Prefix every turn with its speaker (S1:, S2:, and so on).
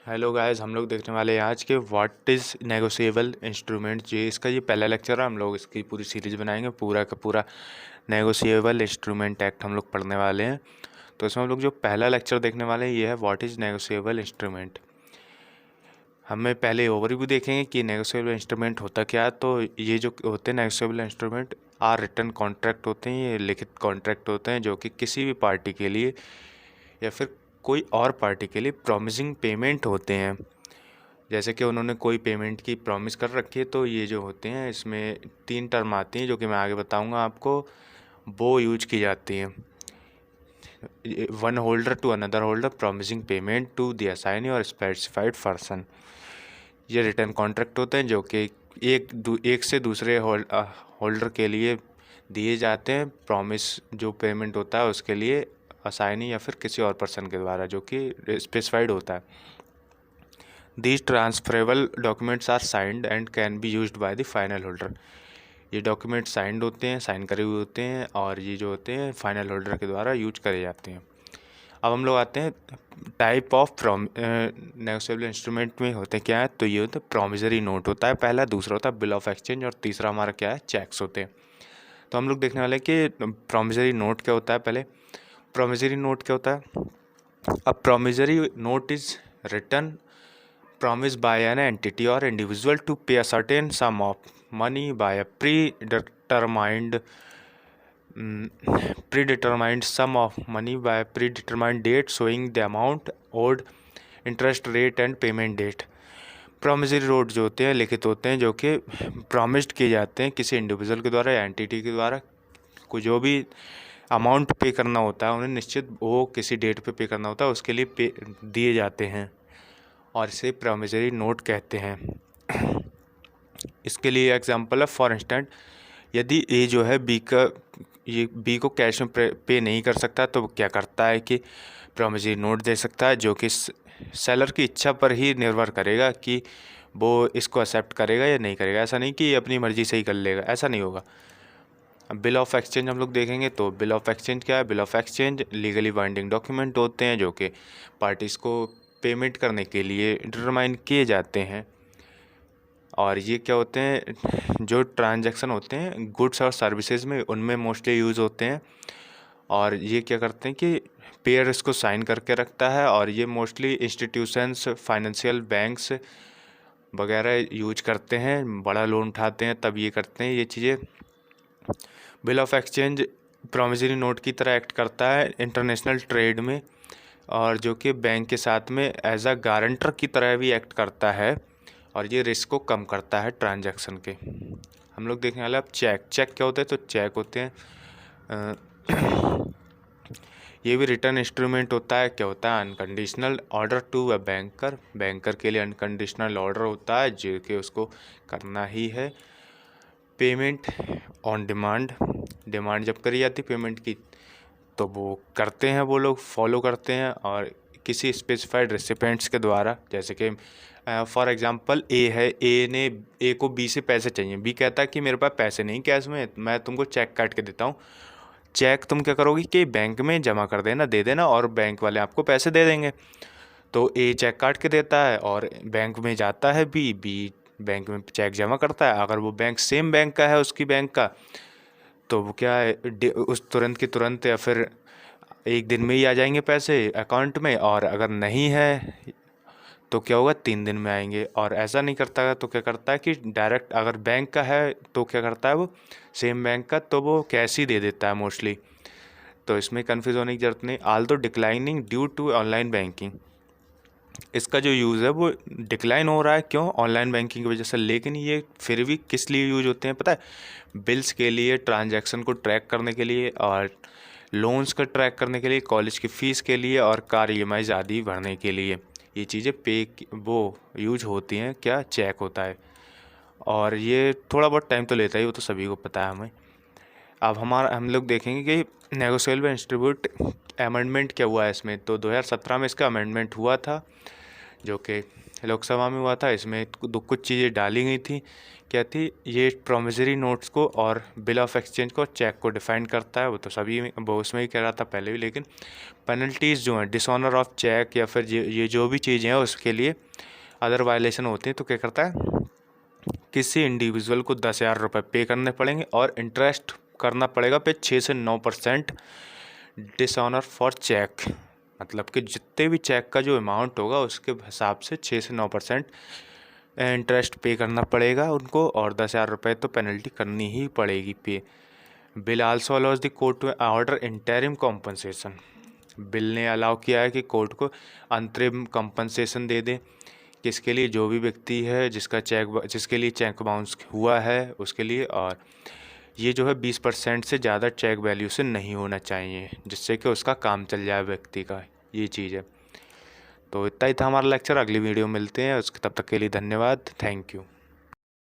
S1: Hello guys, हम लोग देखने वाले हैं आज के व्हाट इज़ नेगोशिएबल इंस्ट्रूमेंट। ये पहला लेक्चर है। हम लोग इसकी पूरी सीरीज बनाएंगे। पूरा का पूरा नेगोशिएबल इंस्ट्रूमेंट एक्ट हम लोग पढ़ने वाले हैं। तो इसमें हम लोग जो पहला लेक्चर देखने वाले हैं ये है व्हाट इज़ नेगोशिएबल इंस्ट्रूमेंट। हमें पहले ओवरव्यू देखेंगे कि नेगोशिएबल इंस्ट्रूमेंट होता क्या है। तो ये जो होते हैं negotiable instrument are written contract होते हैं। ये लिखित कॉन्ट्रैक्ट होते हैं जो कि किसी भी पार्टी के लिए या फिर कोई और पार्टी के लिए प्रॉमिसिंग पेमेंट होते हैं। जैसे कि उन्होंने कोई पेमेंट की प्रॉमिस कर रखी है, तो ये जो होते हैं इसमें 3 टर्म आती हैं जो कि मैं आगे बताऊंगा आपको। वो यूज की जाती हैं। One holder to another holder promising payment to the assignee और स्पेसिफाइड पर्सन। ये रिटर्न कॉन्ट्रैक्ट होते हैं जो कि एक से दूसरे होल्डर के लिए दिए जाते हैं। प्रॉमिस जो पेमेंट होता है उसके लिए असाइनी या फिर किसी और पर्सन के द्वारा जो कि स्पेसिफाइड होता है। These transferable documents are signed and can be used by the final holder। ये डॉक्यूमेंट साइंड होते हैं, साइन करे हुए होते हैं और ये जो होते हैं फाइनल होल्डर के द्वारा यूज करे जाते हैं। अब हम लोग आते हैं टाइप ऑफ नेगोशिएबल इंस्ट्रूमेंट में होते क्या है। तो ये होता है प्रॉमिसरी नोट होता है पहला, दूसरा होता है बिल ऑफ एक्सचेंज और तीसरा हमारा क्या है, चेक्स होते हैं। तो हम लोग देखने वाले हैं कि प्रॉमिसरी नोट क्या होता है। पहले प्रॉमिसरी नोट क्या होता है। अब promissory note is written promised by an entity or individual to pay a certain sum of money by a predetermined sum of money by a predetermined date showing the amount owed, interest rate and payment date। Promissory note जो होते हैं लिखित होते हैं जो कि promised किए जाते हैं किसी इंडिविजुअल के द्वारा या एंटिटी के द्वारा। को जो भी अमाउंट पे करना होता है उन्हें निश्चित वो किसी डेट पे पे करना होता है, उसके लिए पे दिए जाते हैं और इसे प्रॉमिसरी नोट कहते हैं। इसके लिए एग्जांपल है, फॉर इंस्टेंट यदि ए जो है बी को कैश में पे नहीं कर सकता तो क्या करता है कि प्रॉमिसरी नोट दे सकता है जो कि सेलर की इच्छा पर ही निर्भर करेगा कि वो इसको एक्सेप्ट करेगा या नहीं करेगा। ऐसा नहीं कि ये अपनी मर्जी से ही कर लेगा, ऐसा नहीं होगा। अब बिल ऑफ एक्सचेंज हम लोग देखेंगे। तो बिल ऑफ एक्सचेंज क्या है। Bill of exchange legally binding document होते हैं जो कि पार्टीज़ को पेमेंट करने के लिए डिटरमाइन किए जाते हैं। और ये क्या होते हैं, जो ट्रांजैक्शन होते हैं गुड्स और सर्विसेज में उनमें मोस्टली यूज़ होते हैं। और ये क्या करते हैं कि पेयर इसको साइन करके रखता है और ये मोस्टली इंस्टीट्यूशंस, फाइनेंशियल बैंक्स वगैरह यूज करते हैं। बड़ा लोन उठाते हैं तब ये करते हैं ये चीज़ें। Bill of exchange promissory note की तरह एक्ट करता है इंटरनेशनल ट्रेड में, और जो कि बैंक के साथ में एज अ गारंटर की तरह भी एक्ट करता है और ये रिस्क को कम करता है ट्रांजैक्शन के। हम लोग देखने वाले अब चेक क्या होते हैं। तो चेक होते हैं ये भी रिटर्न इंस्ट्रूमेंट होता है। क्या होता है, unconditional order to a banker के लिए अनकंडीशनल ऑर्डर होता है जो कि उसको करना ही है। पेमेंट ऑन डिमांड जब करी जाती पेमेंट की तो वो करते हैं, वो लोग फॉलो करते हैं और किसी स्पेसिफाइड रेसिपेंट्स के द्वारा। जैसे कि फॉर एग्जांपल ए को बी से पैसे चाहिए। बी कहता है कि मेरे पास पैसे नहीं कैश में, मैं तुमको चेक काट के देता हूँ। चेक तुम क्या करोगे कि बैंक में जमा कर देना, दे देना और बैंक वाले आपको पैसे दे देंगे। तो ए चेक काट के देता है और बैंक में जाता है बी बैंक में चेक जमा करता है। अगर वो बैंक सेम बैंक का है उसकी बैंक का तो वो क्या है, उस तुरंत की तुरंत या फिर एक दिन में ही आ जाएंगे पैसे अकाउंट में। और अगर नहीं है तो क्या होगा, 3 दिन में आएंगे। और ऐसा नहीं करता है तो क्या करता है कि डायरेक्ट अगर बैंक का है तो क्या करता है, वो सेम बैंक का तो वो कैश ही दे देता है मोस्टली। तो इसमें कन्फ्यूज होने की जरूरत नहीं। Although declining due to online banking, इसका जो यूज़ है वो डिक्लाइन हो रहा है, क्यों, ऑनलाइन बैंकिंग की वजह से। लेकिन ये फिर भी किस लिए यूज होते हैं पता है, बिल्स के लिए, ट्रांजैक्शन को ट्रैक करने के लिए और लोन्स को ट्रैक करने के लिए, कॉलेज की फ़ीस के लिए और कार ईएमआईज आदि भरने के लिए। ये चीज़ें वो यूज होती हैं, क्या, चेक होता है। और ये थोड़ा बहुत टाइम तो लेता ही, वो तो सभी को पता है हमें। अब हम लोग देखेंगे कि नेगोशिएबल इंस्ट्रूमेंट अमेंडमेंट क्या हुआ है इसमें। तो 2017 में इसका अमेंडमेंट हुआ था जो कि लोकसभा में हुआ था, इसमें कुछ चीज़ें डाली गई थी। क्या थी? ये प्रॉमिसरी नोट्स को और बिल ऑफ एक्सचेंज को, चेक को डिफाइन करता है। वो तो सभी वो उसमें ही कह रहा था पहले भी, लेकिन पेनल्टीज़ जो हैं डिसऑनर ऑफ चेक या फिर ये जो भी चीज़ें हैं उसके लिए अदर वायलेशन होते हैं तो क्या करता है, किसी इंडिविजुअल को 10,000 रुपये पे करने पड़ेंगे और इंटरेस्ट करना पड़ेगा पे 6 से 9% डिसऑनर फॉर चेक। मतलब कि जितने भी चेक का जो अमाउंट होगा उसके हिसाब से 6 से 9% इंटरेस्ट पे करना पड़ेगा उनको, और 10,000 रुपये तो पेनल्टी करनी ही पड़ेगी पे। Bill also allows the court to order interim compensation. Bill ने अलाउ किया है कि कोर्ट को अंतरिम कंपनसेशन दे दें। किसके लिए? जो भी व्यक्ति है जिसके लिए चेक बाउंस हुआ है उसके लिए। और ये जो है 20% से ज़्यादा चेक वैल्यू से नहीं होना चाहिए, जिससे कि उसका काम चल जाए व्यक्ति का। ये चीज़ है। तो इतना ही था हमारा लेक्चर। अगली वीडियो मिलते हैं, उसके तब तक के लिए धन्यवाद। Thank you.